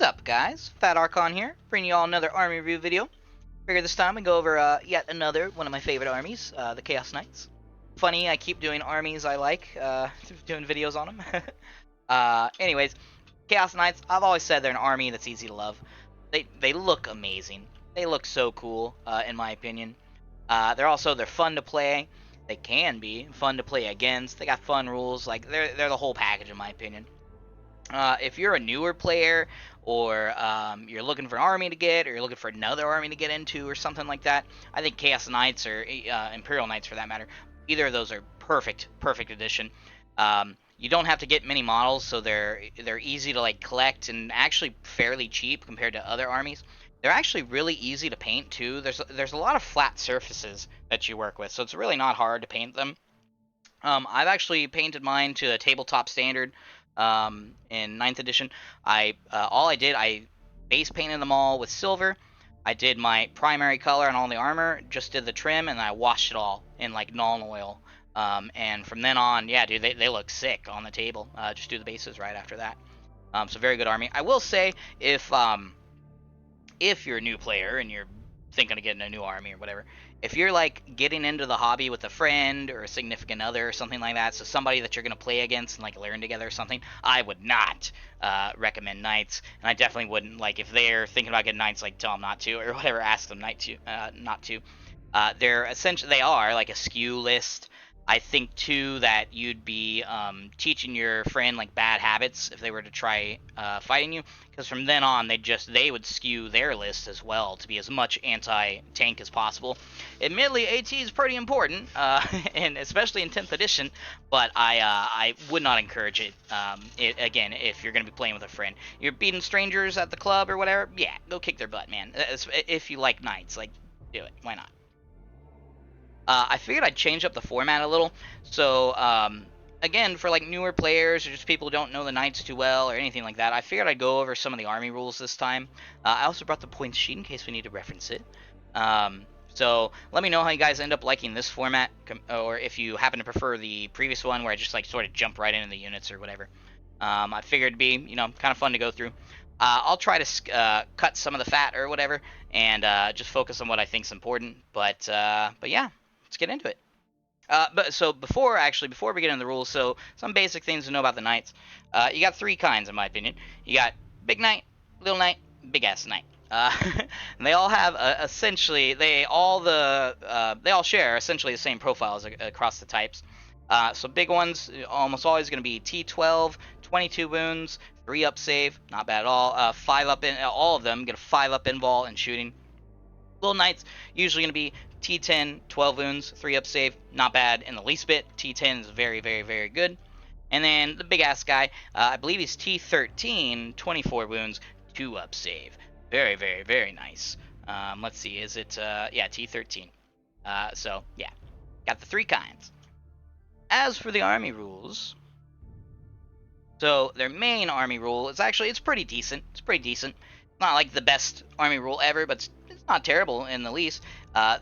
up, guys? Fat Archon here, bringing you all another army review video. Figure this time we go over yet another one of my favorite armies, the Chaos Knights. Funny, I keep doing armies I like, doing videos on them. Anyways, Chaos Knights, I've always said they're an army that's easy to love. They look amazing. They look so cool, in my opinion. They're fun to play. They can be fun to play against. They got fun rules. Like they're the whole package, in my opinion. If you're a newer player, or you're looking for an army to get, or you're looking for another army to get into, or something like that, I think Chaos Knights or Imperial Knights, for that matter, either of those are perfect addition. You don't have to get many models, so they're easy to like collect and actually fairly cheap compared to other armies. They're actually really easy to paint too. There's a lot of flat surfaces that you work with, so it's really not hard to paint them. I've actually painted mine to a tabletop standard. In 9th edition, all I did, I base painted them all with silver. I did my primary color on all the armor, just did the trim, and I washed it all in like Null oil. And from then on, yeah, dude, they look sick on the table. Just do the bases right after that. So very good army. I will say, if you're a new player and you're thinking of getting a new army or whatever, if you're like getting into the hobby with a friend or a significant other or something like that, so somebody that you're going to play against and like learn together or something, I would not recommend Knights. And I definitely wouldn't, like, if they're thinking about getting Knights, like, tell them not to, or whatever, ask them not to. They're essentially, they are like a skew list. I think too that you'd be teaching your friend like bad habits if they were to try fighting you, because from then on they would skew their list as well to be as much anti-tank as possible. Admittedly, AT is pretty important, and especially in 10th edition, but I would not encourage it. Again, if you're going to be playing with a friend, you're beating strangers at the club or whatever, yeah, go kick their butt, man. If you like Knights, like, do it. Why not? I figured I'd change up the format a little. So, again, for like newer players or just people who don't know the Knights too well or anything like that, I figured I'd go over some of the army rules this time. I also brought the points sheet in case we need to reference it. So let me know how you guys end up liking this format, or if you happen to prefer the previous one where I just like sort of jump right into the units or whatever. I figured it'd be, kind of fun to go through. I'll try to cut some of the fat or whatever, and just focus on what I think is important. But yeah. Let's get into it. Before we get into the rules, so some basic things to know about the Knights. You got three kinds, in my opinion. You got Big Knight, Little Knight, Big Ass Knight. And they all have essentially they all share essentially the same profiles across the types. So big ones almost always going to be T12, 22 wounds, 3 up save, not bad at all. 5 up in all of them get a 5 up invul and shooting. Little Knights usually going to be T10, 12 wounds, 3 up save, not bad in the least bit. T10 is very, very, very good. And then the big ass guy, I believe he's T13, 24 wounds, 2 up save. Very, very, very nice. Let's see, is it, yeah, T13. So, yeah, got the three kinds. As for the army rules, so their main army rule is actually, it's pretty decent. It's not like the best army rule ever, but it's not terrible in the least.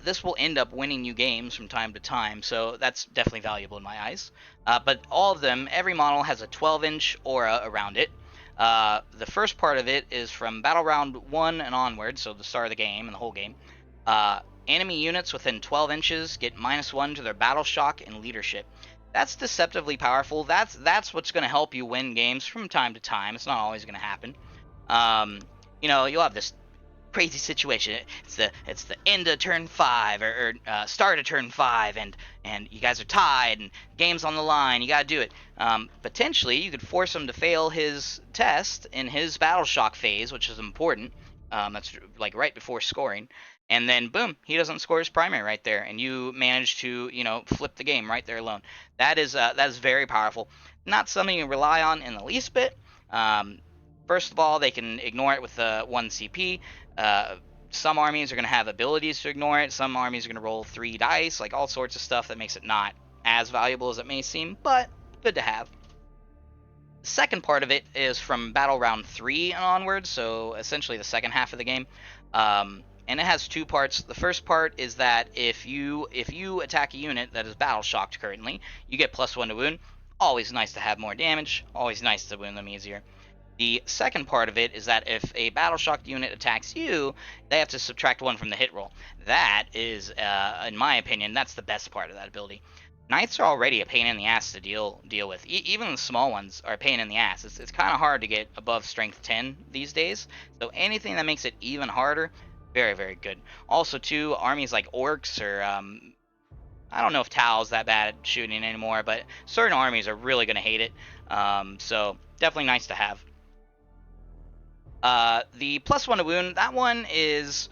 This will end up winning you games from time to time, so that's definitely valuable in my eyes. But all of them, every model has a 12-inch aura around it. The first part of it is from Battle Round 1 and onward, so the start of the game and the whole game. Enemy units within 12 inches get -1 to their battle shock and leadership. That's deceptively powerful. That's what's going to help you win games from time to time. It's not always going to happen. You'll have this crazy situation. It's the end of turn 5 or start of turn 5, and you guys are tied and game's on the line. You gotta do it. Potentially, you could force him to fail his test in his battle shock phase, which is important. That's like right before scoring, and then boom, he doesn't score his primary right there, and you manage to flip the game right there alone. That is very powerful. Not something you rely on in the least bit. First of all, they can ignore it with 1 CP. Some armies are going to have abilities to ignore it. Some armies are going to roll 3 dice, like all sorts of stuff that makes it not as valuable as it may seem, but good to have. The second part of it is from Battle Round 3 and onwards, so essentially the second half of the game. And it has 2 parts. The first part is that if you attack a unit that is battle shocked currently, you get +1 to wound. Always nice to have more damage. Always nice to wound them easier. The second part of it is that if a battle shocked unit attacks you, they have to subtract 1 from the hit roll. That is, in my opinion, that's the best part of that ability. Knights are already a pain in the ass to deal with. Even the small ones are a pain in the ass. It's kind of hard to get above strength 10 these days. So anything that makes it even harder, very, very good. Also, too, armies like orcs or I don't know if Tao's that bad at shooting anymore, but certain armies are really going to hate it. So definitely nice to have. The +1 to wound, that one is,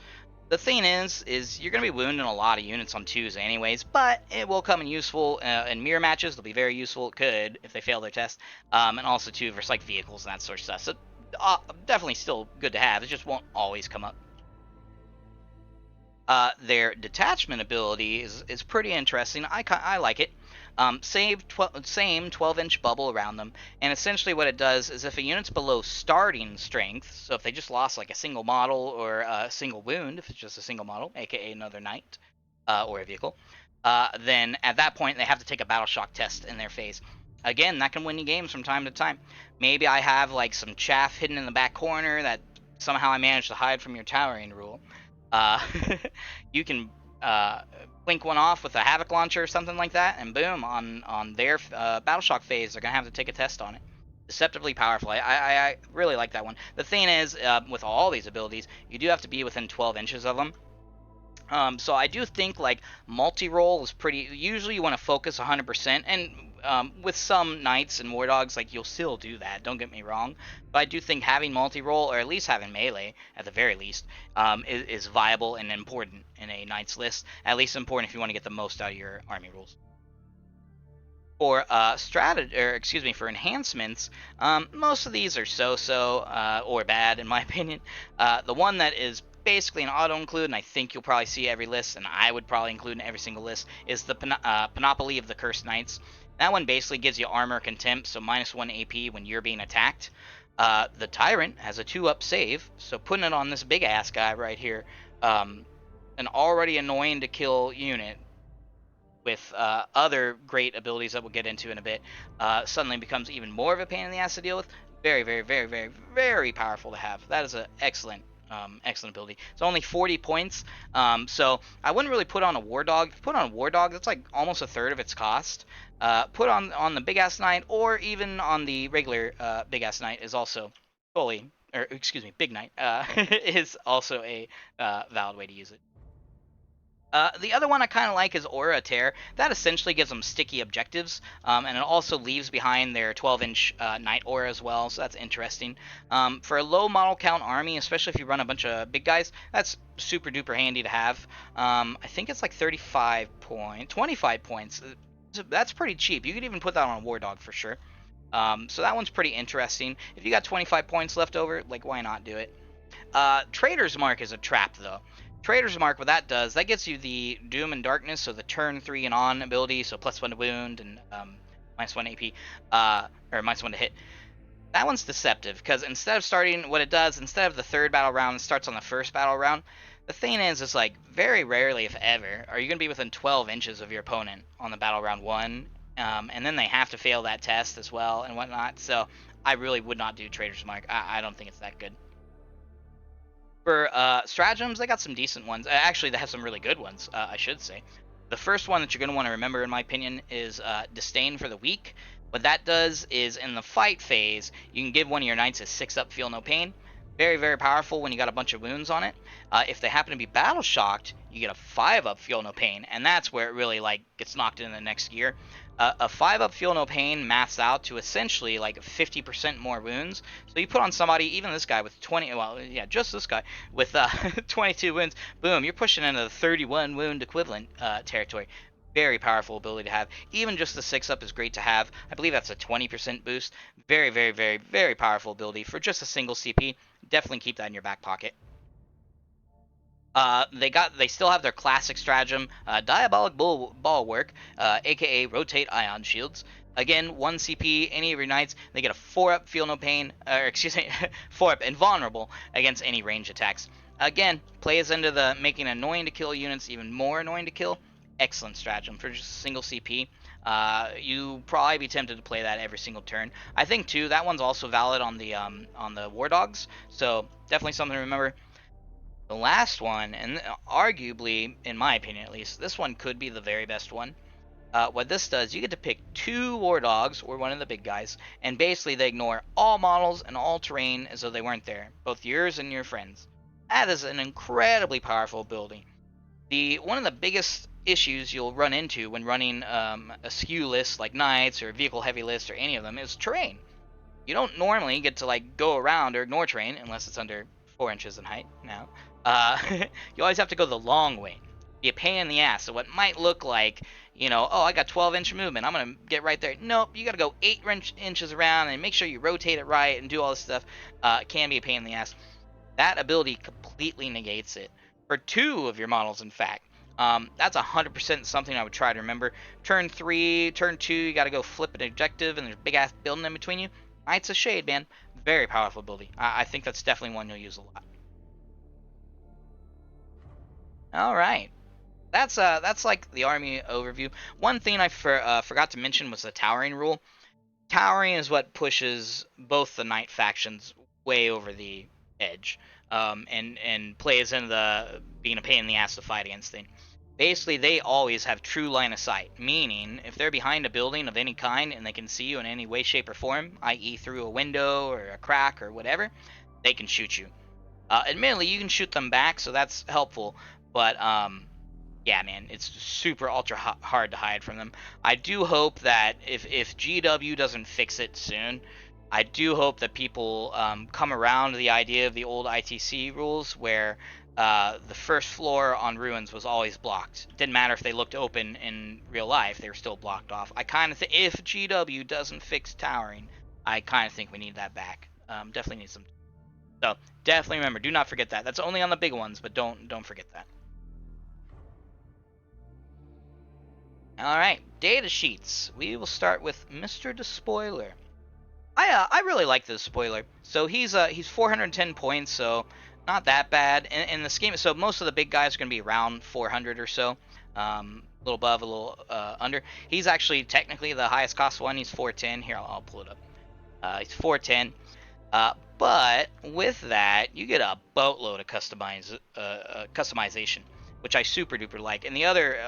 the thing is you're going to be wounding a lot of units on 2s anyways, but it will come in useful in mirror matches. They'll be very useful. It could, if they fail their test. And also, too, versus like vehicles and that sort of stuff. So definitely still good to have. It just won't always come up. Their detachment ability is pretty interesting. I like it. Same 12-inch bubble around them, and essentially what it does is if a unit's below starting strength, so if they just lost like a single model or a single wound, if it's just a single model, aka another knight or a vehicle, then at that point they have to take a battle shock test in their phase. Again, that can win you games from time to time. Maybe I have like some chaff hidden in the back corner that somehow I managed to hide from your towering rule. You can blink one off with a Havoc Launcher or something like that, and boom, on their Battle Shock phase, they're going to have to take a test on it. Deceptively powerful. I really like that one. The thing is, with all these abilities, you do have to be within 12 inches of them. So I do think like multi-roll is pretty. Usually you want to focus 100%, and with some knights and war dogs, like you'll still do that. Don't get me wrong, but I do think having multi-roll or at least having melee at the very least is viable and important in a knight's list. At least important if you want to get the most out of your army rules. For for enhancements, most of these are so-so or bad in my opinion. The one that is basically an auto include, and I think you'll probably see every list, and I would probably include in every single list, is the Panoply of the Cursed Knights. That one basically gives you armor contempt, so -1 AP when you're being attacked. The Tyrant has a 2-up save, so putting it on this big ass guy right here, an already annoying to kill unit with other great abilities that we'll get into in a bit, suddenly becomes even more of a pain in the ass to deal with. Very, very, very, very, very powerful to have. That is an excellent excellent ability. It's only 40 points, so I wouldn't really put on a War Dog. If you put on a War Dog, that's like almost a third of its cost. Put on the Big Ass Knight, or even on the regular Big Ass Knight is also fully, or excuse me, Big Knight is also a valid way to use it. The other one I kind of like is Aura Tear. That essentially gives them sticky objectives, and it also leaves behind their 12-inch Knight Aura as well, so that's interesting. For a low model count army, especially if you run a bunch of big guys, that's super duper handy to have. I think it's like 25 points. That's pretty cheap. You could even put that on a War Dog for sure. So that one's pretty interesting. If you got 25 points left over, like why not do it? Trader's Mark is a trap though. Trader's Mark, what that does, that gets you the Doom and Darkness, so the turn 3 and on ability, so +1 to wound and -1 AP, or -1 to hit. That one's deceptive, because instead of starting, what it does, instead of the third battle round, it starts on the first battle round. The thing is like, very rarely, if ever, are you going to be within 12 inches of your opponent on the battle round 1, and then they have to fail that test as well and whatnot, so I really would not do Trader's Mark. I don't think it's that good. For stratagems, they got some decent ones. Actually, they have some really good ones, I should say. The first one that you're going to want to remember, in my opinion, is Disdain for the Weak. What that does is, in the fight phase, you can give one of your knights a 6-up Feel No Pain. Very, very powerful when you got a bunch of wounds on it. If they happen to be battle shocked, you get a 5-up Feel No Pain, and that's where it really like gets knocked into the next gear. A 5-up Feel No Pain maths out to essentially like 50% more wounds. So you put on somebody, even this guy with 20, well, yeah, just this guy with 22 wounds, boom, you're pushing into the 31 wound equivalent territory. Very powerful ability to have. Even just the 6-up is great to have. I believe that's a 20% boost. Very, very, very, very powerful ability for just a single CP. Definitely keep that in your back pocket. They still have their classic stratagem, Diabolic Bulwark, aka Rotate Ion Shields. Again, 1 CP, any of your knights, they get a 4-up Feel No Pain, or excuse me, 4-up Invulnerable against any range attacks. Again, plays into the making annoying to kill units even more annoying to kill. Excellent stratagem for just a single CP. you probably be tempted to play that every single turn. I think too that one's also valid on the War Dogs, so definitely something to remember. The last one, and arguably, in my opinion at least, this one could be the very best one. What this does, you get to pick 2 War Dogs, or one of the big guys, and basically they ignore all models and all terrain as though they weren't there, both yours and your friends. That is an incredibly powerful ability. One of the biggest issues you'll run into when running a skew list like Knights or vehicle heavy list or any of them is terrain. You don't normally get to like go around or ignore terrain unless it's under 4 inches in height now. You always have to go the long way. Be a pain in the ass. So what might look like, oh, I got 12-inch movement, I'm gonna get right there. Nope, you gotta go 8 inches around and make sure you rotate it right and do all this stuff. It can be a pain in the ass. That ability completely negates it for 2 of your models, in fact. That's 100% something I would try to remember. Turn 3, turn 2, you gotta go flip an objective, and there's a big ass building in between you. Knights of Shade, man, very powerful ability. I think that's definitely one you'll use a lot. All right, that's like the army overview. One thing I forgot to mention was the towering rule. Towering is what pushes both the knight factions way over the edge, and plays into the being a pain in the ass to fight against thing. Basically, they always have true line of sight, meaning if they're behind a building of any kind and they can see you in any way, shape, or form, i.e. through a window or a crack or whatever, they can shoot you. Admittedly, you can shoot them back, so that's helpful, but yeah, man, it's super ultra hard to hide from them. I do hope that if GW doesn't fix it soon, I do hope that people come around to the idea of the old ITC rules where the first floor on ruins was always blocked. Didn't matter if they looked open in real life, they were still blocked off. I kind of think if GW doesn't fix towering, I kind of think we need that back. Definitely need some. So definitely remember, do not forget that. That's only on the big ones, but don't forget that. All right, data sheets. We will start with Mr. Despoiler. I really like this spoiler. So he's 410 points, so not that bad. In the scheme, so most of the big guys are going to be around 400 or so, a little above, a little under. He's actually technically the highest cost one. He's 410. Here, I'll pull it up. He's 410. But with that, you get a boatload of customization, which I super duper like. And the other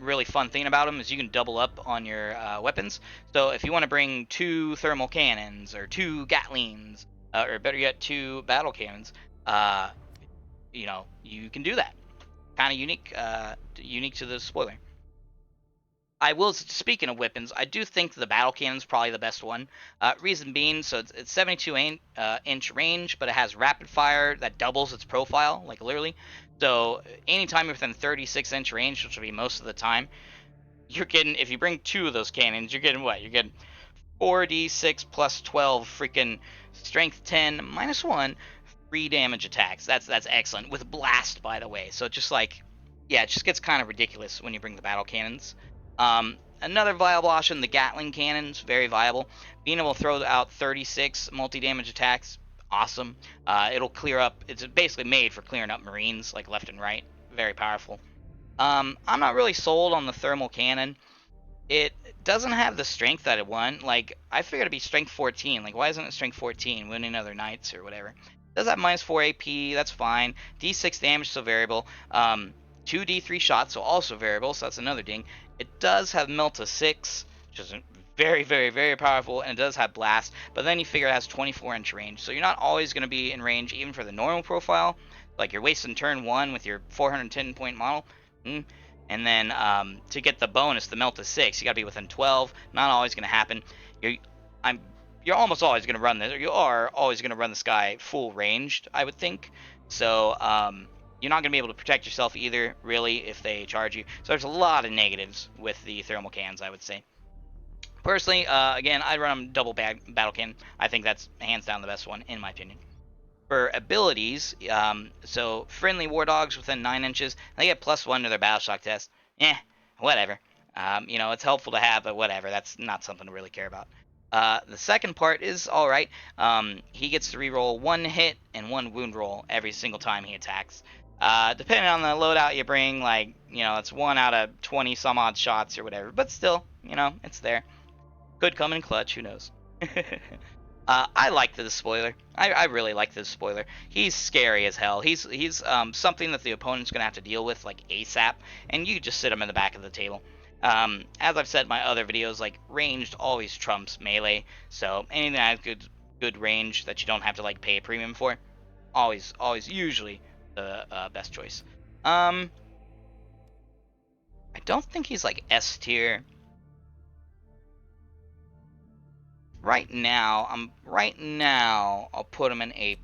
really fun thing about him is you can double up on your weapons. So if you want to bring 2 thermal cannons or 2 Gatlings, or better yet, 2 battle cannons, you can do that. Kind of unique to the spoiler. I will, speaking of weapons, I do think the battle cannon's probably the best one. Reason being, so it's 72 inch range, but it has rapid fire that doubles its profile, like literally. So anytime you're within 36-inch range, which will be most of the time, you're getting, if you bring 2 of those cannons, you're getting what? You're getting 4d6 plus 12 freaking strength 10 minus 1 3 damage attacks. That's excellent with blast, by the way. So just like, yeah, it just gets kind of ridiculous when you bring the battle cannons. Another viable option, the Gatling cannons, very viable. Being able to throw out 36 multi-damage attacks, awesome. It'll clear up, it's basically made for clearing up Marines, like left and right. Very powerful. I'm not really sold on the thermal cannon. It doesn't have the strength that it won. Like, I figured it'd be strength 14. Like, why isn't it strength 14? Winning other knights or whatever. It does have minus 4 AP, that's fine. D6 damage, so variable. 2 D3 shots, so also variable, so that's another ding. It does have melt to 6, which is very, very, very powerful, and it does have blast, but then you figure it has 24-inch range, so you're not always going to be in range even for the normal profile. Like, you're wasting turn 1 with your 410-point model, and then to get the bonus, the melt to 6, you got to be within 12. Not always going to happen. You're almost always going to run this, or you are always going to run this guy full ranged, I would think. So, you're not going to be able to protect yourself either, really, if they charge you. So there's a lot of negatives with the thermal cannons, I would say. Personally, again, I'd run them double battle cannon. I think that's hands down the best one, in my opinion. For abilities, so friendly war dogs within 9 inches, they get +1 to their battle shock test. Whatever. It's helpful to have, but whatever. That's not something to really care about. The second part is alright. He gets to reroll 1 hit and 1 wound roll every single time he attacks. Depending on the loadout you bring, like, you know, it's 1 out of 20 some odd shots or whatever. But still, you know, it's there. Could come in clutch, who knows. I like the spoiler. I really like the spoiler. He's scary as hell. He's something that the opponent's going to have to deal with, like, ASAP. And you just sit him in the back of the table. As I've said in my other videos, like, ranged always trumps melee. So anything that has good range that you don't have to, like, pay a premium for, always usually the best choice. I don't think he's like S tier. Right now, I'll put him in A+.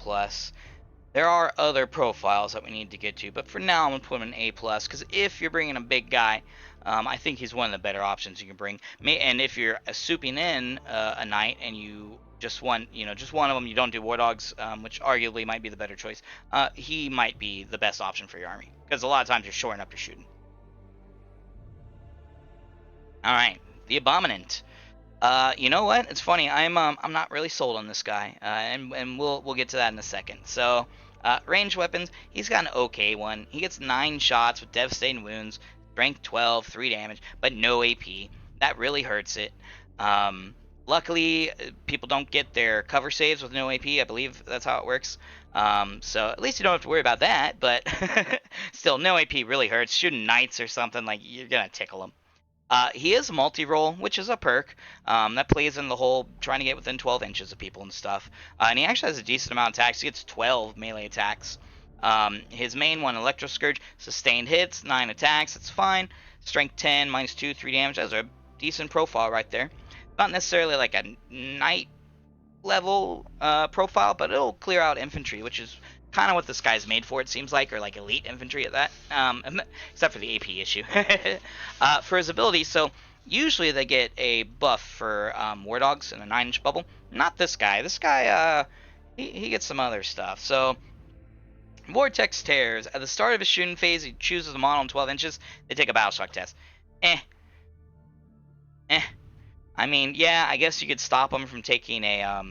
There are other profiles that we need to get to, but for now I'm gonna put him in A+, because if you're bringing a big guy, I think he's one of the better options you can bring. And if you're souping in a knight and you just want, just one of them, you don't do war dogs, which arguably might be the better choice. He might be the best option for your army, because a lot of times you're shoring up your shooting. All right, the Abominant. You know what? It's funny. I'm not really sold on this guy, and we'll get to that in a second. So, ranged weapons. He's got an okay one. He gets 9 shots with devastating wounds, strength 12, 3 damage, but no AP. That really hurts it. Luckily, people don't get their cover saves with no AP. I believe that's how it works. So at least you don't have to worry about that. But still, no AP really hurts. Shooting knights or something, like, you're gonna tickle him. He is multi-roll, which is a perk that plays in the whole trying to get within 12 inches of people and stuff. And he actually has a decent amount of attacks. He gets 12 melee attacks. His main one, Electro Scourge, sustained hits, 9 attacks. It's fine. Strength 10, minus 2, 3 damage. That's a decent profile right there. Not necessarily like a knight level profile, but it'll clear out infantry, which is kind of what this guy's made for, it seems like, or like elite infantry at that, except for the AP issue. For his ability, so usually they get a buff for war dogs in a 9-inch bubble. Not this guy. This guy, he gets some other stuff. So Vortex Tears. At the start of his shooting phase, he chooses a model in 12 inches. They take a battle shock test. I mean, yeah, I guess you could stop them from taking a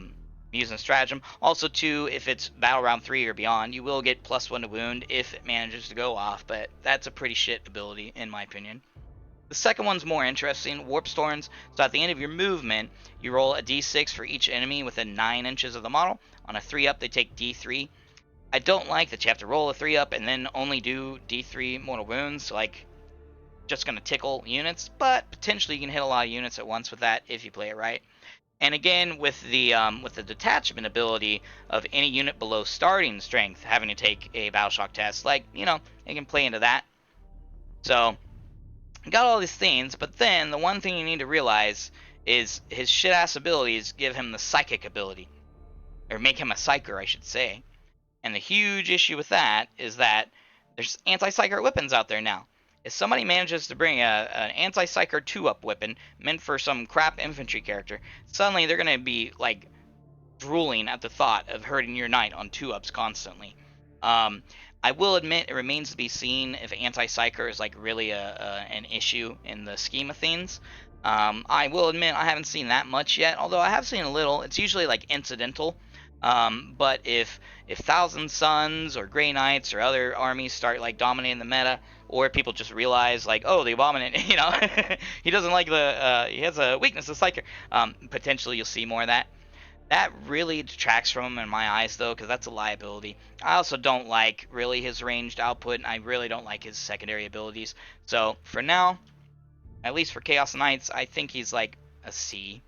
using a stratagem. Also, too, if it's battle round 3 or beyond, you will get +1 to wound if it manages to go off, but that's a pretty shit ability, in my opinion. The second one's more interesting, Warp Storms. So at the end of your movement, you roll a d6 for each enemy within 9 inches of the model. On a 3-up, they take d3. I don't like that you have to roll a 3-up and then only do d3 mortal wounds, like, just going to tickle units, but potentially you can hit a lot of units at once with that if you play it right. And again, with the detachment ability of any unit below starting strength having to take a battle shock test, like, it can play into that. So, got all these things, but then the one thing you need to realize is his shit-ass abilities give him the psychic ability. Or make him a psyker, I should say. And the huge issue with that is that there's anti-psyker weapons out there now. If somebody manages to bring an anti-psyker 2-up weapon meant for some crap infantry character, suddenly they're going to be, like, drooling at the thought of hurting your knight on 2-ups constantly. I will admit it remains to be seen if anti-psyker is, like, really an issue in the scheme of things. I will admit I haven't seen that much yet, although I have seen a little. It's usually, like, incidental. But if Thousand Suns or Grey Knights or other armies start, like, dominating the meta, or people just realize, like, oh, the Abominant, he doesn't like he has a weakness of Psyker, potentially you'll see more of that. That really detracts from him in my eyes, though, because that's a liability. I also don't like, really, his ranged output, and I really don't like his secondary abilities. So, for now, at least for Chaos Knights, I think he's, like, a C.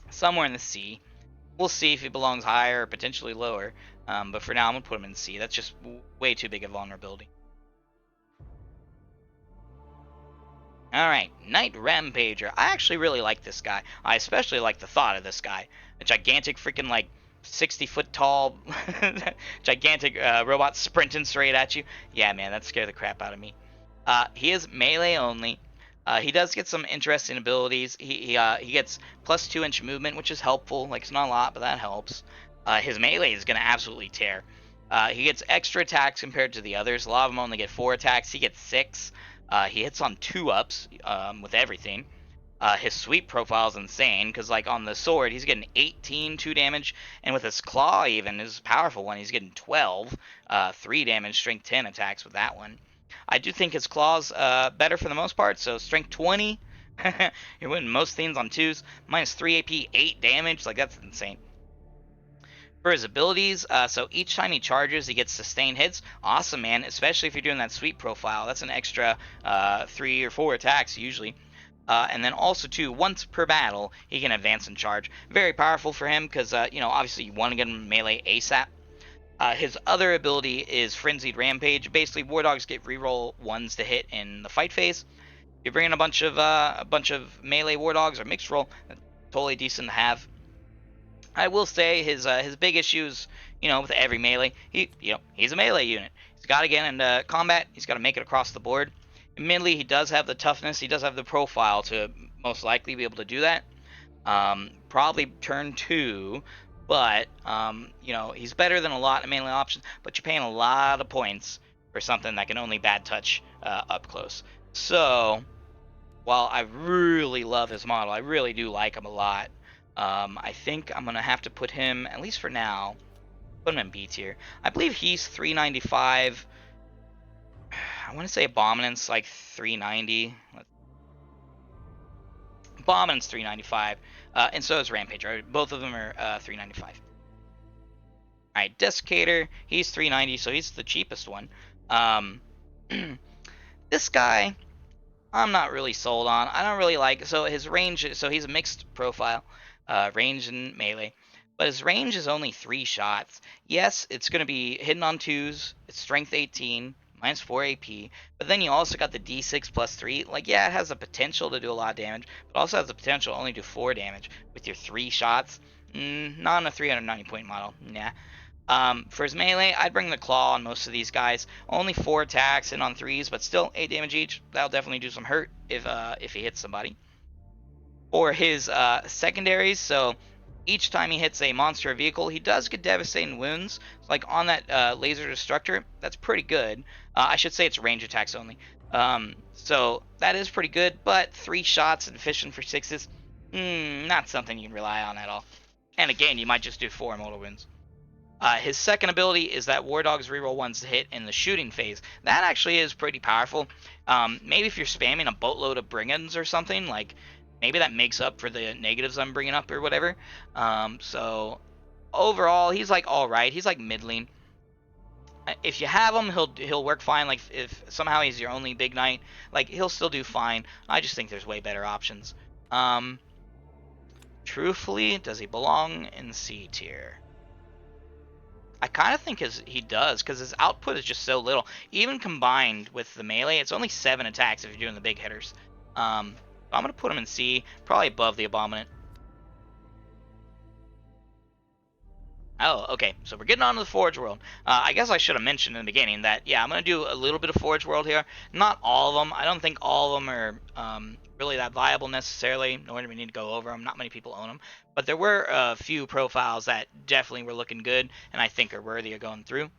Somewhere in the C. We'll see if he belongs higher or potentially lower, but for now I'm going to put him in C. That's just way too big a vulnerability. Alright, Knight Rampager. I actually really like this guy. I especially like the thought of this guy. A gigantic freaking, like, 60-foot tall gigantic robot sprinting straight at you. Yeah, man, that scared the crap out of me. He is melee only. He does get some interesting abilities. He gets plus 2-inch movement, which is helpful. Like, it's not a lot, but that helps. His melee is going to absolutely tear. He gets extra attacks compared to the others. A lot of them only get 4 attacks. He gets 6. He hits on 2-ups with everything. His sweep profile is insane, because like on the sword, he's getting 18 2 damage, and with his claw even, his powerful one, he's getting 12 3 damage, strength 10 attacks with that one. I do think his claws better for the most part, so strength 20, you're winning most things on 2s, minus 3 AP, 8 damage, like that's insane. For his abilities, so each time he charges, he gets sustained hits. Awesome, man, especially if you're doing that sweep profile. That's an extra 3 or 4 attacks usually. And then also, too, once per battle, he can advance and charge. Very powerful for him because, obviously you want to get him melee ASAP. His other ability is Frenzied Rampage. Basically, War Dogs get reroll 1s to hit in the fight phase. You're bringing a bunch of melee War Dogs or mixed roll. Totally decent to have. I will say his big issues, with every melee, he's a melee unit. He's got to get into combat. He's got to make it across the board. Admittedly, he does have the toughness. He does have the profile to most likely be able to do that. Probably turn 2, but he's better than a lot of melee options. But you're paying a lot of points for something that can only bad touch up close. So while I really love his model, I really do like him a lot. I think I'm gonna have to put him, at least for now, put him in B tier. I believe he's 395. I want to say Abominant's like 390. Abominant's 395, and so is Rampage. Right? Both of them are 395. All right, Desiccator, he's 390, so he's the cheapest one. This guy, I'm not really sold on. I don't really like. So his range, so he's a mixed profile, range and melee. But his range is only 3 shots. Yes, it's going to be hitting on 2s. It's strength 18. Minus 4 AP, but then you also got the D6 plus 3. Like, yeah, it has the potential to do a lot of damage, but also has the potential to only do 4 damage with your 3 shots. Not on a 390 point model. Nah. For his melee, I'd bring the Claw on most of these guys. Only 4 attacks and on 3s, but still 8 damage each. That'll definitely do some hurt if he hits somebody. For his secondaries, so each time he hits a monster or vehicle, he does get devastating wounds. Like on that laser destructor, that's pretty good. I should say it's range attacks only. So that is pretty good, but 3 shots and fishing for 6s, not something you can rely on at all. And again, you might just do 4 mortal wounds. His second ability is that War Dogs reroll 1s to hit in the shooting phase. That actually is pretty powerful. Maybe if you're spamming a boatload of brigands or something, like maybe that makes up for the negatives I'm bringing up or whatever. So overall, he's like all right. He's like middling. If you have him, he'll work fine. Like if somehow he's your only big knight, like he'll still do fine. I just think there's way better options. Truthfully, does he belong in C tier? I kind of think he does, because his output is just so little. Even combined with the melee, it's only 7 attacks if you're doing the big hitters. I'm going to put him in C, probably above the Abominant. Oh, okay, so we're getting on to the Forge World. I guess I should have mentioned in the beginning that, yeah, I'm going to do a little bit of Forge World here. Not all of them. I don't think all of them are really that viable necessarily, nor do we need to go over them. Not many people own them. But there were a few profiles that definitely were looking good, and I think are worthy of going through.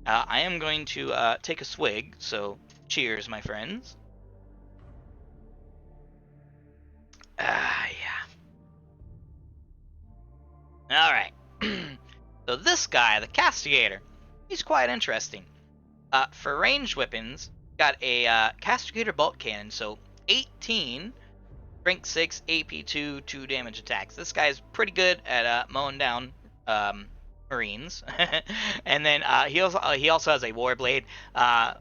I am going to take a swig, so cheers, my friends. Yeah. Alright. So this guy, the Castigator, he's quite interesting. For ranged weapons, got a Castigator Bolt Cannon, so 18, strength 6, AP 2, 2 damage attacks. This guy's pretty good at mowing down Marines. And then he also has a Warblade.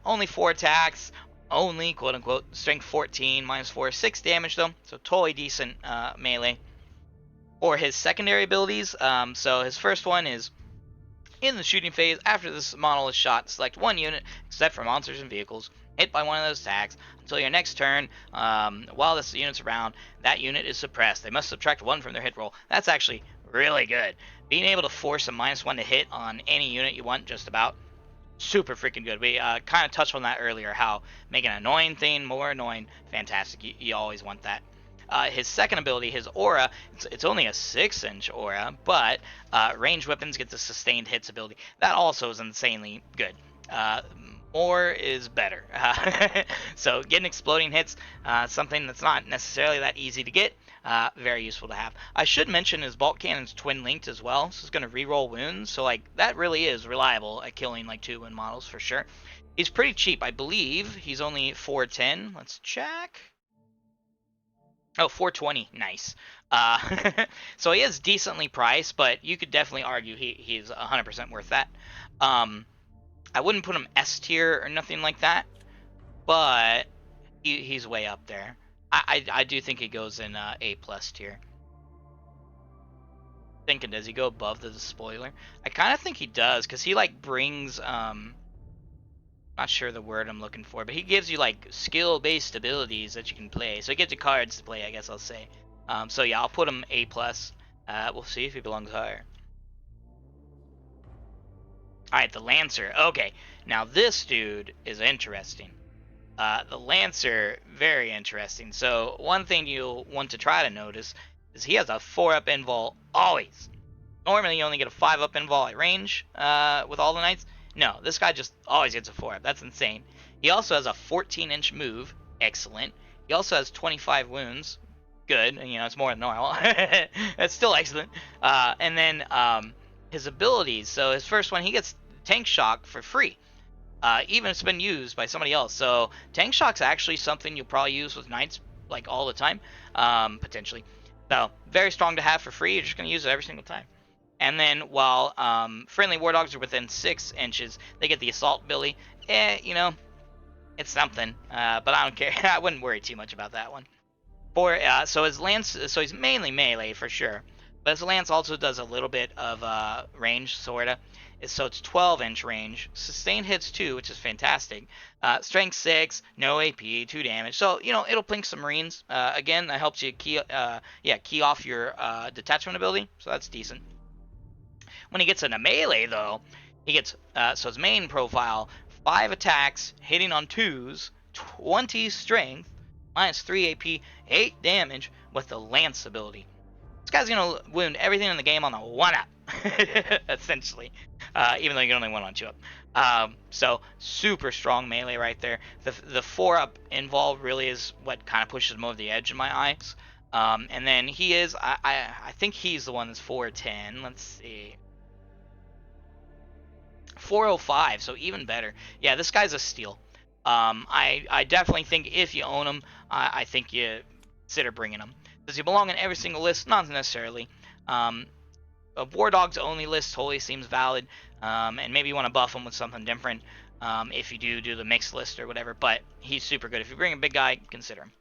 Only 4 attacks, only quote-unquote strength 14, minus 4, 6 damage though, so totally decent melee. Or his secondary abilities, so his first one is, in the shooting phase, after this model is shot, select 1 unit, except for monsters and vehicles, hit by one of those attacks, until your next turn. While this unit's around, that unit is suppressed. They must subtract 1 from their hit roll. That's actually really good. Being able to force a -1 to hit on any unit you want, just about, super freaking good. We kind of touched on that earlier, how making an annoying thing more annoying, fantastic. You always want that. His second ability, his aura, it's only a 6-inch aura, but ranged weapons get the sustained hits ability. That also is insanely good. more is better. So getting exploding hits, something that's not necessarily that easy to get, very useful to have. I should mention his bolt cannon's twin linked as well, so it's going to reroll wounds. So like that really is reliable at killing like 2 wound models for sure. He's pretty cheap, I believe. He's only 410. Let's check. Oh, 420. Nice. So he is decently priced, but you could definitely argue he's 100% worth that. I wouldn't put him S tier or nothing like that, but he's way up there. I do think he goes in A plus tier. Thinking, does he go above the spoiler? I kind of think he does, because he like brings not sure the word I'm looking for, but he gives you like skill-based abilities that you can play. So he gives you cards to play, I guess I'll say. So yeah, I'll put him A plus. We'll see if he belongs higher. All right, the Lancer. Okay, now this dude is interesting. The Lancer, very interesting. So one thing you'll want to try to notice is he has a 4-up invul always. Normally you only get a 5-up invul at range with all the knights. No, this guy just always gets a 4-up. That's insane. He also has a 14-inch move. Excellent. He also has 25 wounds. Good. You know, it's more than normal. That's still excellent. And then his abilities. So his first one, he gets Tank Shock for free. Even if it's been used by somebody else. So Tank Shock's actually something you'll probably use with knights like all the time, potentially. So very strong to have for free. You're just going to use it every single time. And then while friendly war dogs are within 6 inches, they get the assault ability. You know, it's something, but I don't care. I wouldn't worry too much about that one. So his lance, so he's mainly melee for sure, but his lance also does a little bit of range, sorta. So it's 12-inch range. Sustained hits 2, which is fantastic. Strength 6, no AP, 2 damage. So you know it'll plink some marines. Again, that helps you key off your detachment ability. So that's decent. When he gets into melee, though, he gets, so his main profile, 5 attacks, hitting on 2s, 20 strength, minus 3 AP, 8 damage, with the Lance ability. This guy's going to wound everything in the game on the 1-up, essentially, even though you can only 1 on 2-up. So, super strong melee right there. The 4-up invul really is what kind of pushes him over the edge in my eyes. And then he is, I think he's the one that's 410. Let's see. 405, so even better. Yeah, this guy's a steal. I definitely think if you own him, I think you consider bringing him. Does he belong in every single list? Not necessarily. A War Dogs only list totally seems valid, and maybe you want to buff him with something different if you do the mixed list or whatever, but he's super good. If you bring a big guy, consider him.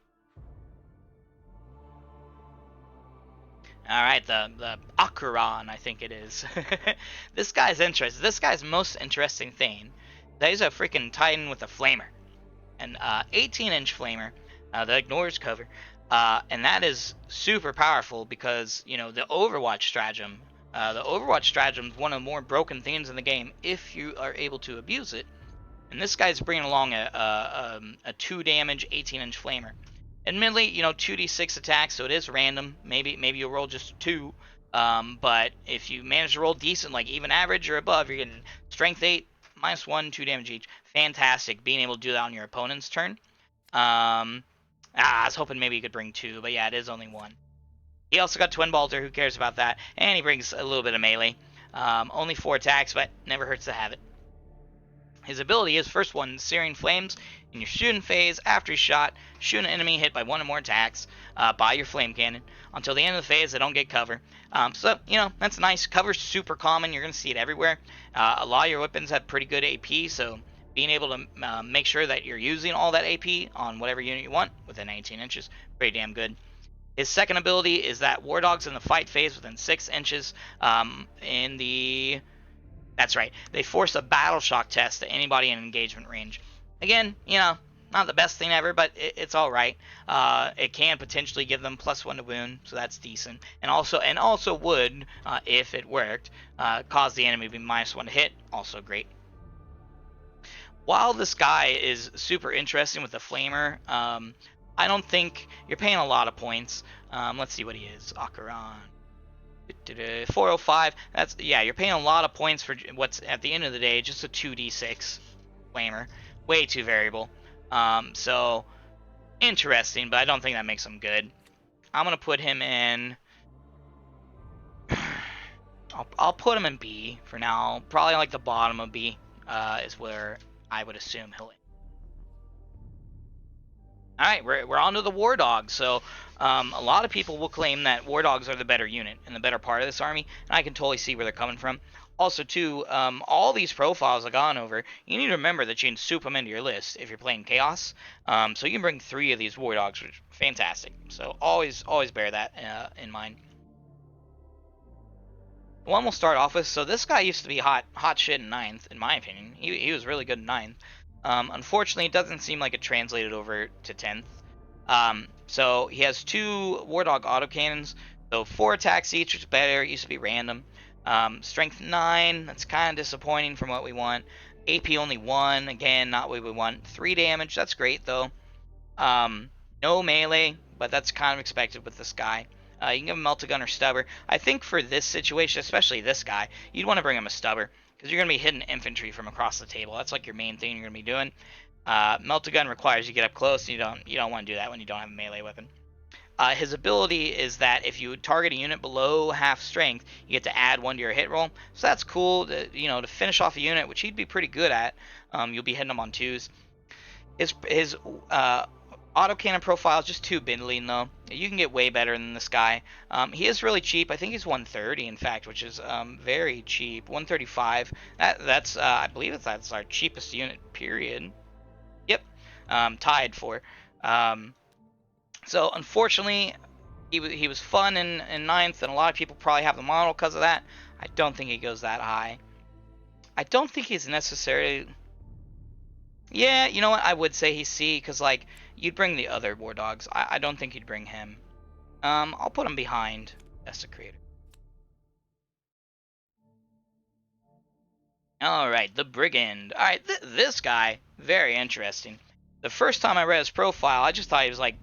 Alright, the Archon, I think it is. This guy's interesting. This guy's most interesting thing, that he's a freaking Titan with a flamer. An 18-inch flamer that ignores cover. And that is super powerful because, you know, the Overwatch stratagem. The Overwatch stratagem is one of the more broken things in the game if you are able to abuse it. And this guy's bringing along a 2 damage 18-inch flamer. Admittedly, you know, 2d6 attacks, so it is random. Maybe you'll roll just 2. But if you manage to roll decent, like even average or above, you're getting strength 8, minus 1, 2 damage each. Fantastic, being able to do that on your opponent's turn. I was hoping maybe you could bring 2, but yeah, it is only 1. He also got Twin Bolter, who cares about that? And he brings a little bit of melee. Only 4 attacks, but never hurts to have it. His ability is first one, Searing Flames. In your shooting phase, after he's shot, shoot an enemy hit by 1 or more attacks by your flame cannon. Until the end of the phase, they don't get cover. So, you know, that's nice. Cover's super common. You're going to see it everywhere. A lot of your weapons have pretty good AP, so being able to make sure that you're using all that AP on whatever unit you want within 18 inches, pretty damn good. His second ability is that War Dogs in the fight phase within 6 inches in the... That's right. They force a battle shock test to anybody in engagement range. Again, you know, not the best thing ever, but it's all right. It can potentially give them +1 to wound, so that's decent. And also would, if it worked, cause the enemy to be -1 to hit. Also great. While this guy is super interesting with the flamer, I don't think you're paying a lot of points. Let's see what he is. Archon. 405. That's, yeah, you're paying a lot of points for what's at the end of the day just a 2d6 flamer. Way too variable. So interesting, but I don't think that makes him good. I'm gonna put him in. I'll put him in B for now. Probably like the bottom of B is where I would assume he'll. All right, we're on to the War Dogs. So a lot of people will claim that War Dogs are the better unit and the better part of this army, and I can totally see where they're coming from. Also, too, all these profiles I've gone over, you need to remember that you can soup them into your list if you're playing Chaos. So you can bring 3 of these War Dogs, which is fantastic. So always bear that in mind. One we'll start off with. So this guy used to be hot shit in 9th, in my opinion. He was really good in 9th. Unfortunately, it doesn't seem like it translated over to 10th. So he has 2 War Dog autocannons, so 4 attacks each, which is better. It used to be random. Strength 9, that's kind of disappointing from what we want. AP only 1, again, not what we want. 3 damage, that's great though. No melee, but that's kind of expected with this guy. You can give him Melt-A-Gun or Stubber. I think for this situation, especially this guy, you'd want to bring him a Stubber, because you're going to be hitting infantry from across the table. That's like your main thing you're going to be doing. Melt-A-Gun requires you get up close, and you don't want to do that when you don't have a melee weapon. His ability is that if you target a unit below half strength, you get to add 1 to your hit roll. So that's cool, to finish off a unit, which he'd be pretty good at. You'll be hitting him on 2s. His autocannon profile is just too bindling, though. You can get way better than this guy. He is really cheap. I think he's 130, in fact, which is very cheap. 135. That's I believe that's our cheapest unit, period. Yep. Tied for. So unfortunately, he was fun in 9th, and a lot of people probably have the model because of that. I don't think he goes that high. I don't think he's necessarily. Yeah, you know what? I would say he's C, because like you'd bring the other War Dogs. I don't think you'd bring him. I'll put him behind Desecrator. All right, the Brigand. All right, this guy, very interesting. The first time I read his profile, I just thought he was like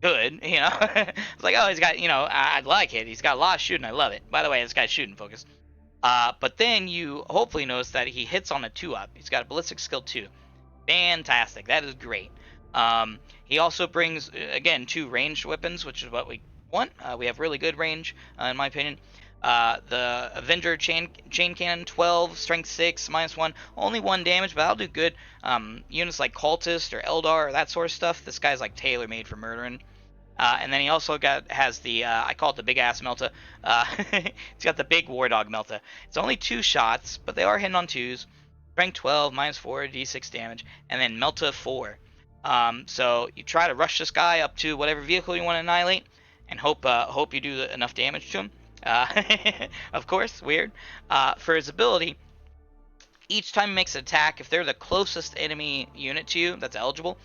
good, It's like, oh, he's got, I'd like it. He's got a lot of shooting. I love it. By the way, this guy's shooting focus. But then you hopefully notice that he hits on a 2-up. He's got a ballistic skill 2. Fantastic. That is great. He also brings, again, 2 ranged weapons, which is what we want. We have really good range, in my opinion. The Avenger chain cannon, 12, strength 6, -1, only 1 damage, but that'll do good. Units like Cultist or Eldar or that sort of stuff, this guy's like tailor-made for murdering. And then he also has the, I call it the big-ass Melta. He's got the big War Dog Melta. It's only 2 shots, but they are hitting on 2s. Strength 12, -4, d6 damage, and then Melta 4. So you try to rush this guy up to whatever vehicle you want to annihilate, and hope you do enough damage to him. Of course, weird. For his ability, each time he makes an attack, if they're the closest enemy unit to you that's eligible,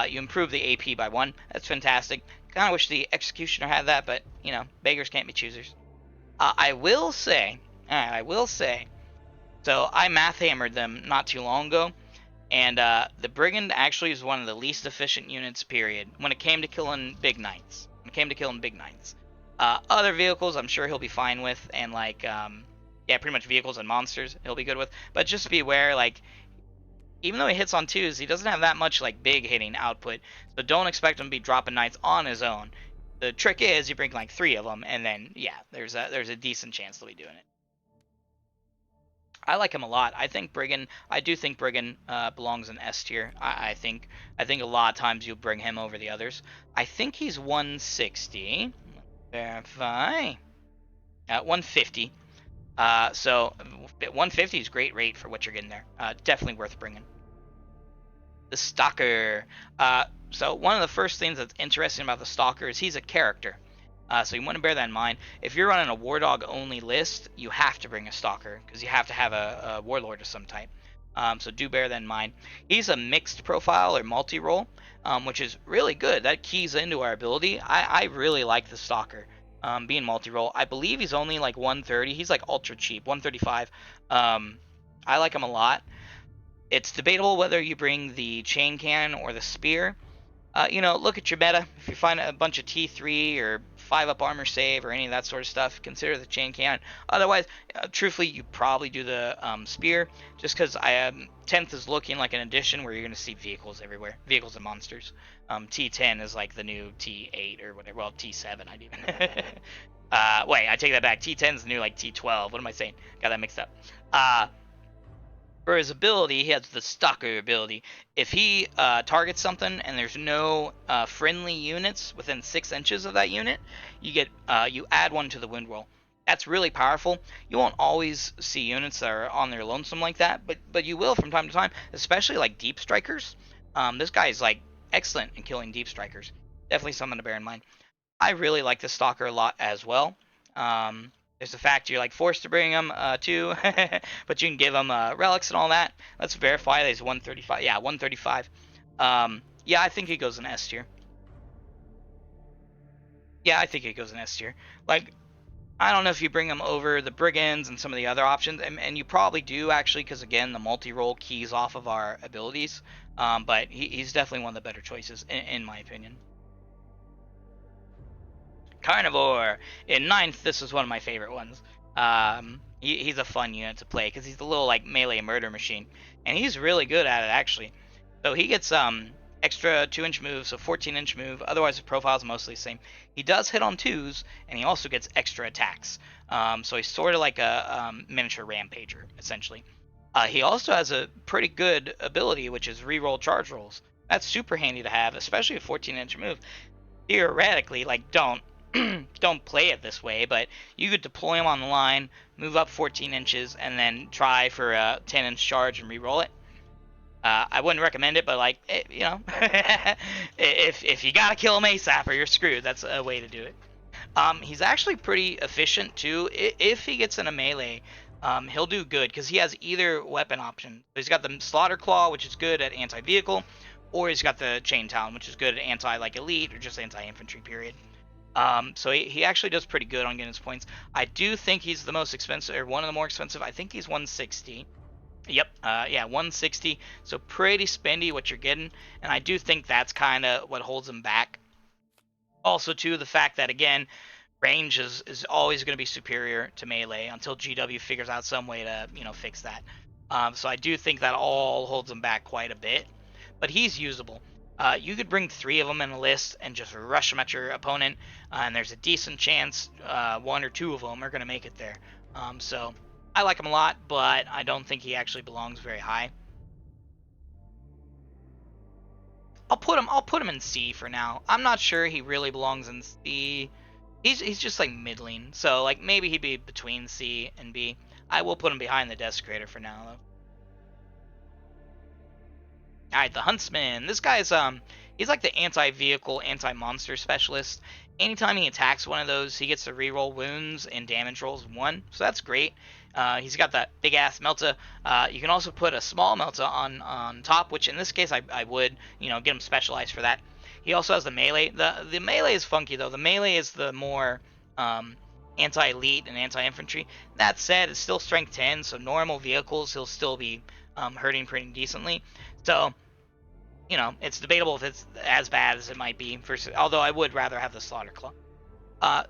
you improve the AP by 1. That's fantastic. Kind of wish the Executioner had that, but, beggars can't be choosers. I will say, so I math hammered them not too long ago, and the Brigand actually is one of the least efficient units, period, when it came to killing big knights. Other vehicles, I'm sure he'll be fine with, and pretty much vehicles and monsters he'll be good with. But just be aware, even though he hits on 2s, he doesn't have that much big hitting output. So don't expect him to be dropping knights on his own. The trick is you bring 3 of them, and then there's a decent chance they'll be doing it. I like him a lot. I do think Brigand belongs in S tier. I think a lot of times you'll bring him over the others. I think he's 160. Verify. 150. So 150 is a great rate for what you're getting there. Definitely worth bringing. The Stalker. So one of the first things that's interesting about the Stalker is he's a character. So you want to bear that in mind. If you're running a War Dog only list, you have to bring a Stalker, because you have to have a Warlord of some type. So do bear that in mind. He's a mixed profile or multi-role, which is really good. That keys into our ability. I really like the Stalker being multi-role. I believe he's only 130. He's ultra cheap, 135. I like him a lot. It's debatable whether you bring the chain cannon or the spear. You know, look at your meta. If you find a bunch of T3 or 5-up armor save or any of that sort of stuff, consider the chain cannon. Otherwise, truthfully, you probably do the spear, just because 10th is looking like an addition where you're going to see vehicles everywhere, vehicles and monsters. T10 is like the new T8 or whatever. Well, T7, I'd even. Wait, I take that back. T10 is the new like T12. What am I saying? Got that mixed up. For his ability, he has the Stalker ability. If he targets something and there's no friendly units within 6 inches of that unit, you add 1 to the wound roll. That's really powerful. You won't always see units that are on their lonesome like that, but you will from time to time, especially like deep strikers. This guy is like excellent in killing deep strikers. Definitely something to bear in mind. I really like the Stalker a lot as well. There's the fact you're like forced to bring him too, but you can give him relics and all that. Let's verify that he's 135. Yeah, 135. Yeah, I think he goes in S tier. Yeah, I think he goes in S tier. Like, I don't know if you bring him over the Brigands and some of the other options, and you probably do actually, because again, the multi-roll keys off of our abilities. But he's definitely one of the better choices in my opinion. Carnivore. In 9th, this is one of my favorite ones. He's a fun unit to play because he's the little like melee murder machine, and he's really good at it actually. So he gets extra 2-inch move, so 14-inch move. Otherwise, the profile's mostly the same. He does hit on 2s, and he also gets extra attacks. So he's sort of like a miniature rampager essentially. He also has a pretty good ability, which is reroll charge rolls. That's super handy to have, especially a 14-inch move. Theoretically, like don't play it this way, but you could deploy him on the line, move up 14 inches, and then try for a 10-inch charge and re-roll it. I wouldn't recommend it, but like, you know, if you gotta kill him ASAP or you're screwed, that's a way to do it. He's actually pretty efficient too. If he gets in a melee, he'll do good because he has either weapon option. He's got the Slaughter Claw, which is good at anti-vehicle, or he's got the Chain Talon, which is good at anti-like elite or just anti-infantry period. So he actually does pretty good on getting his points. I do think he's the most expensive, or one of the more expensive. I think he's 160. Yep, yeah, 160. So pretty spendy what you're getting, and I do think that's kind of what holds him back. Also, too, the fact that again, range is always going to be superior to melee until GW figures out some way to fix that. So I do think that all holds him back quite a bit, but he's usable. You could bring 3 of them in a list and just rush them at your opponent, and there's a decent chance 1 or 2 of them are going to make it there. So I like him a lot, but I don't think he actually belongs very high. I'll put him in C for now. I'm not sure he really belongs in C. He's just like middling, so like maybe he'd be between C and B. I will put him behind the Desecrator for now though. Alright, the Huntsman. This guy's he's like the anti-vehicle, anti-monster specialist. Anytime he attacks one of those, he gets to reroll wounds and damage rolls 1, so that's great. He's got that big ass Melta. You can also put a small Melta on top, which in this case I would get him specialized for that. He also has the melee. The melee is funky though. The melee is the more anti-elite and anti-infantry. That said, it's still strength 10, so normal vehicles he'll still be hurting pretty decently. So, it's debatable if it's as bad as it might be, although I would rather have the Slaughter Claw.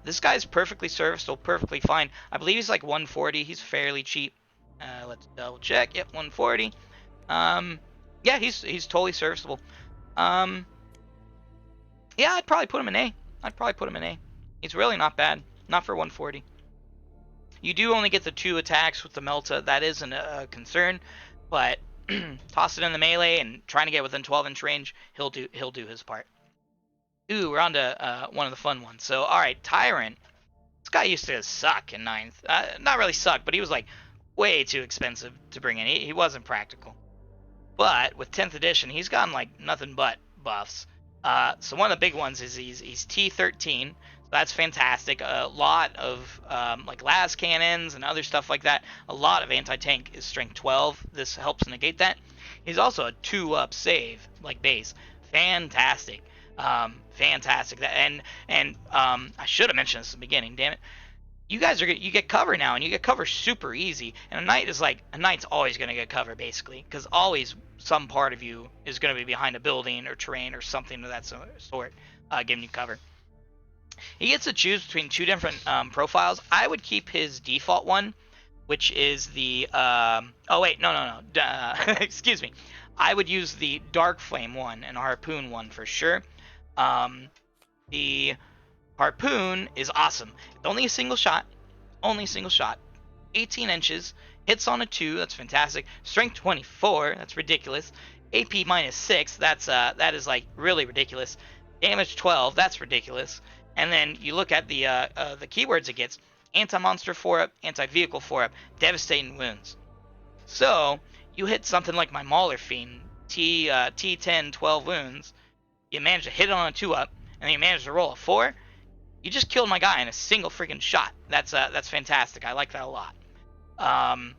This guy's perfectly serviceable, perfectly fine. I believe he's like 140. He's fairly cheap. Let's double check. Yep, 140. Yeah, he's totally serviceable. Yeah, I'd probably put him in A. He's really not bad. Not for 140. You do only get the 2 attacks with the Melta. That isn't a concern, but toss it in the melee and trying to get within 12-inch range, he'll do his part. Ooh, we're on to one of the fun ones. So, alright, Tyrant. This guy used to suck in 9th. Not really suck, but he was like way too expensive to bring in. He wasn't practical. But with 10th edition, he's gotten like nothing but buffs. So one of the big ones is he's T13. That's fantastic. A lot of like las cannons and other stuff like that. A lot of anti-tank is strength 12. This helps negate that. He's also a 2-up save, like base. Fantastic. Fantastic. And I should have mentioned this at the beginning, damn it. you get cover now, and you get cover super easy. And a knight's always gonna get cover basically, because always some part of you is gonna be behind a building or terrain or something of that sort, giving you cover. He gets to choose between two different profiles. I would keep his default one, which is the oh wait, no, excuse me. I would use the Dark Flame one and Harpoon one for sure. The Harpoon is awesome. It's only a single shot. 18 inches. Hits on a 2. That's fantastic. Strength 24. That's ridiculous. AP minus 6. That is like really ridiculous. Damage 12. That's ridiculous. And then you look at the keywords it gets: anti-monster 4-up, anti-vehicle 4-up, devastating wounds. So you hit something like my Mauler Fiend, T10, 12 wounds. You manage to hit it on a 2-up, and then you manage to roll a 4. You just killed my guy in a single freaking shot. That's fantastic. I like that a lot. And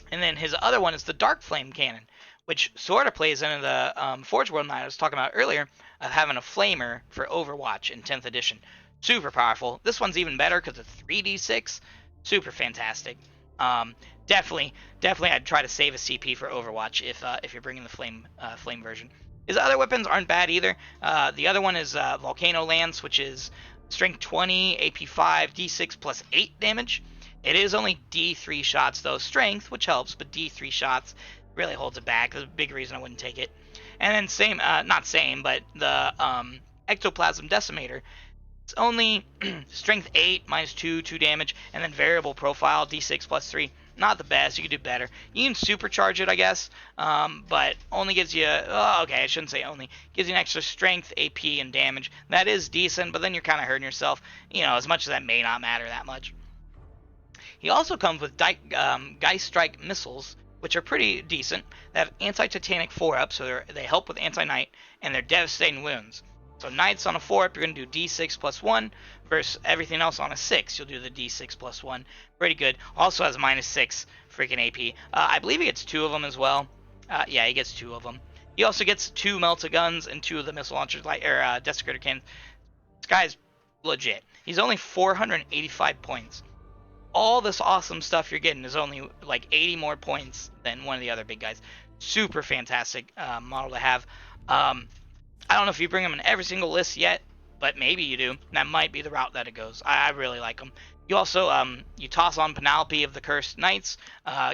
then his other one is the Dark Flame Cannon, which sort of plays into the Forge World Knight I was talking about earlier, of having a flamer for Overwatch in 10th edition. Super powerful. This one's even better because it's 3d6. Super fantastic. Definitely I'd try to save a CP for Overwatch if you're bringing the flame version. His other weapons aren't bad either. The other one is Volcano Lance, which is strength 20, AP 5, D6 plus 8 damage. It is only D3 shots though, strength, which helps, but D3 shots really holds it back. That's a big reason I wouldn't take it. And then but the Ectoplasm Decimator. It's only strength 8, minus 2 damage, and then variable profile, D6 plus 3. Not the best. You could do better. You can supercharge it, I guess, but only gives you... okay, I shouldn't say only. Gives you an extra strength, AP, and damage. That is decent, but then you're kind of hurting yourself. As much as that may not matter that much. He also comes with Geist Strike missiles, which are pretty decent. They have anti-Titanic 4-up, so they help with anti-Knight, and they're devastating wounds. So Knights on a 4-up, you're going to do D6 plus 1, versus everything else on a 6, you'll do the D6 plus 1. Pretty good. Also has minus 6 freaking AP. I believe he gets 2 of them as well. Yeah, he gets 2 of them. He also gets 2 Melta Guns and 2 of the missile launchers, Desecrator Cannons. This guy's legit. He's only 485 points. All this awesome stuff you're getting is only like 80 more points than one of the other big guys. Super fantastic model to have. I don't know if you bring him in every single list yet, but maybe you do. That might be the route that it goes. I really like him. You also you toss on Penelope of the Cursed Knights,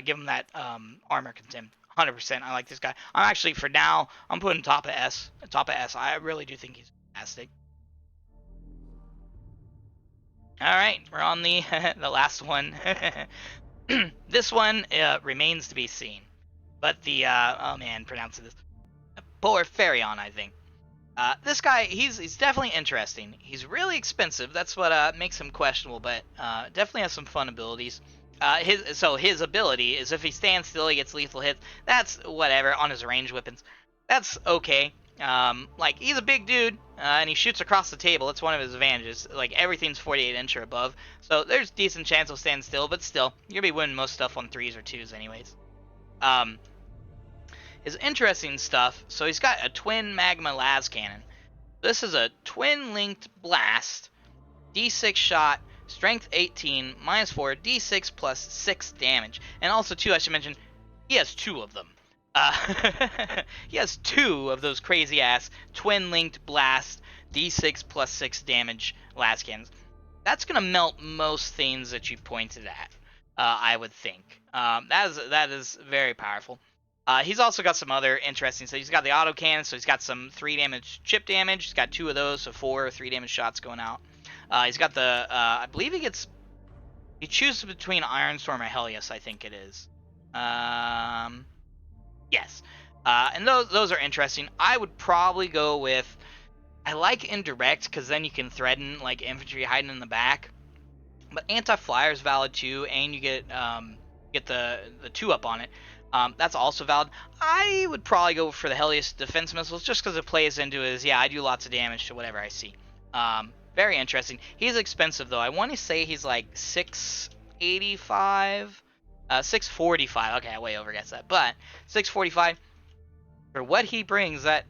give him that armor contempt. 100%. I like this guy. I'm actually, for now, I'm putting top of S. I really do think he's fantastic. All right, we're on the the last one. This one remains to be seen, but the oh man, pronouncing this, Porphyrion, I think. This guy, he's definitely interesting. He's really expensive. That's what makes him questionable, but definitely has some fun abilities. His ability is if he stands still, he gets lethal hits. That's whatever on his ranged weapons. That's okay. Like, he's a big dude, and he shoots across the table. That's one of his advantages. Like, everything's 48 inch or above, so there's decent chance he'll stand still, but still, you're gonna be winning most stuff on 3s or 2s anyways. His interesting stuff, so he's got a twin magma las cannon. This is a twin linked blast, D6 shot, strength 18, minus 4, D6 plus 6 damage. And also, too, I should mention, he has 2 of them. He has 2 of those crazy ass twin linked blast, D6 plus 6 damage las cannons. That's gonna melt most things that you pointed at, I would think. That is very powerful. He's also got some other interesting stuff. He's got the auto cannon, so he's got some 3 damage chip damage. He's got 2 of those, so 4 or 3 damage shots going out. He's got the, I believe he chooses between Ironstorm or Helios, I think it is. Yes. And those are interesting. I would probably go with, I like Indirect, because then you can threaten, like, infantry hiding in the back. But Anti-Flyer is valid, too, and you get the 2-up on it. That's also valid. I would probably go for the Helios defense missiles just because it plays into his, I do lots of damage to whatever I see. Very interesting. He's expensive, though. I want to say he's like 685, 645. Okay, I way overguessed that. But 645, for what he brings, that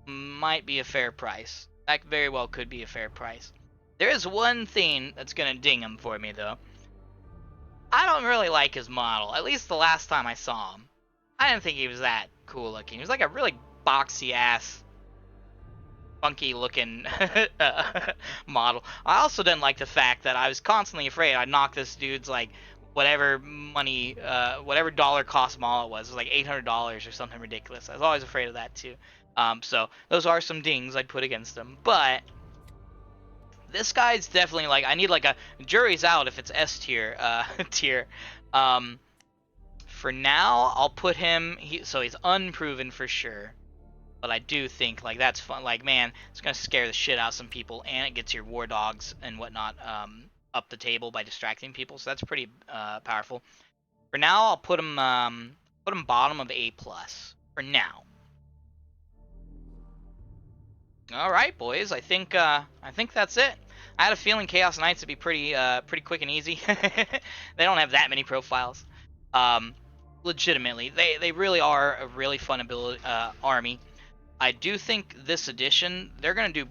might be a fair price. That very well could be a fair price. There is one thing that's gonna ding him for me though. I don't really like his model. At least the last time I saw him, I didn't think he was that cool looking. He was like a really boxy ass, funky looking model. I also didn't like the fact that I was constantly afraid I'd knock this dude's like whatever money, whatever dollar cost model it was like $800 or something ridiculous. I was always afraid of that too. So those are some dings I'd put against him, but this guy's definitely like I need like a jury's out if it's S tier tier. For now I'll put him so he's unproven for sure. But I do think like that's fun. Like man, it's gonna scare the shit out of some people, and it gets your war dogs and whatnot up the table by distracting people. So that's pretty powerful. For now, I'll put him bottom of A plus for now. All right, boys. I think that's it. I had a feeling Chaos Knights would be pretty quick and easy. They don't have that many profiles. Legitimately, they really are a really fun ability army. I do think this edition they're gonna do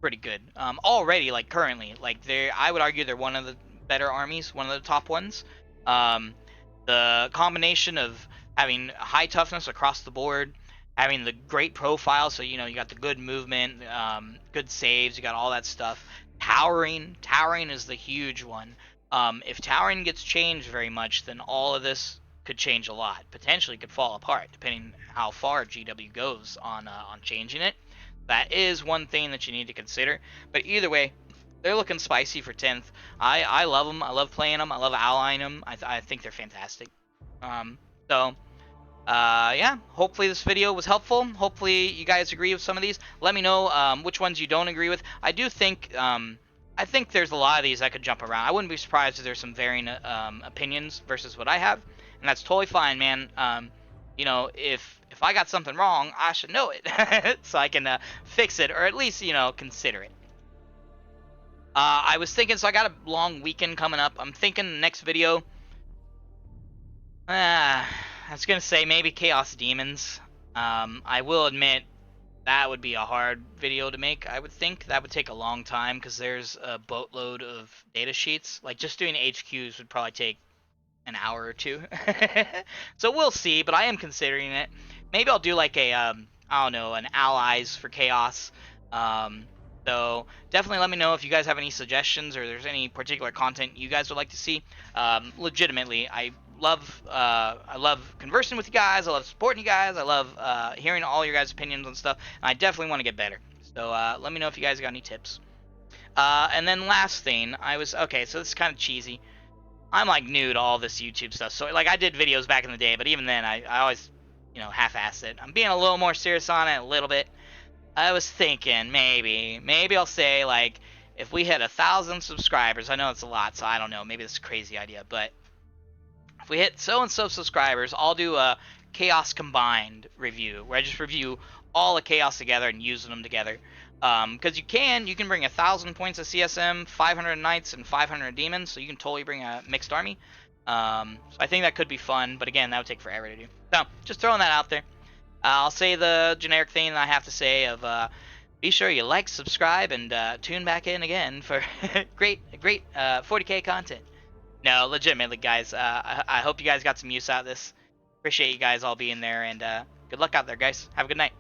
pretty good. Already, like currently, like I would argue they're one of the better armies, one of the top ones. The combination of having high toughness across the board, having the great profile, so you know you got the good movement, good saves, you got all that stuff. Towering is the huge one. If towering gets changed very much, then all of this could change a lot. Potentially could fall apart depending how far GW goes on changing it. That is one thing that you need to consider. But either way, they're looking spicy for 10th. I love them. I love playing them. I love allying them. I think they're fantastic. Yeah, hopefully this video was helpful. Hopefully you guys agree with some of these. Let me know which ones you don't agree with. I do think I think there's a lot of these I could jump around. I wouldn't be surprised if there's some varying opinions versus what I have, and that's totally fine, man. You know, if I got something wrong, I should know it so I can fix it, or at least consider it. I was thinking, so I got a long weekend coming up. I'm thinking the next video. I was gonna say maybe Chaos Demons. I will admit that would be a hard video to make. I would think that would take a long time because there's a boatload of data sheets. Like just doing HQs would probably take an hour or two. So we'll see, but I am considering it. Maybe I'll do like a I don't know, an allies for chaos. So definitely let me know if you guys have any suggestions or there's any particular content you guys would like to see. Legitimately, I love conversing with you guys. I love supporting you guys. I love hearing all your guys' opinions and stuff. And I definitely want to get better. So let me know if you guys got any tips. And then last thing, okay, so this is kind of cheesy. I'm like new to all this YouTube stuff, so like I did videos back in the day, but even then I always, half-ass it. I'm being a little more serious on it, a little bit. I was thinking maybe I'll say like if we hit 1,000 subscribers, I know it's a lot, so I don't know, maybe it's a crazy idea, but if we hit so and so subscribers, I'll do a Chaos Combined review where I just review all the Chaos together and using them together. Because you can bring 1,000 points of CSM, 500 Knights, and 500 Demons, so you can totally bring a mixed army. So I think that could be fun, but again, that would take forever to do. So, just throwing that out there. I'll say the generic thing that I have to say of, be sure you like, subscribe, and tune back in again for great 40k content. No, legitimately, guys, I hope you guys got some use out of this. Appreciate you guys all being there, and good luck out there, guys. Have a good night.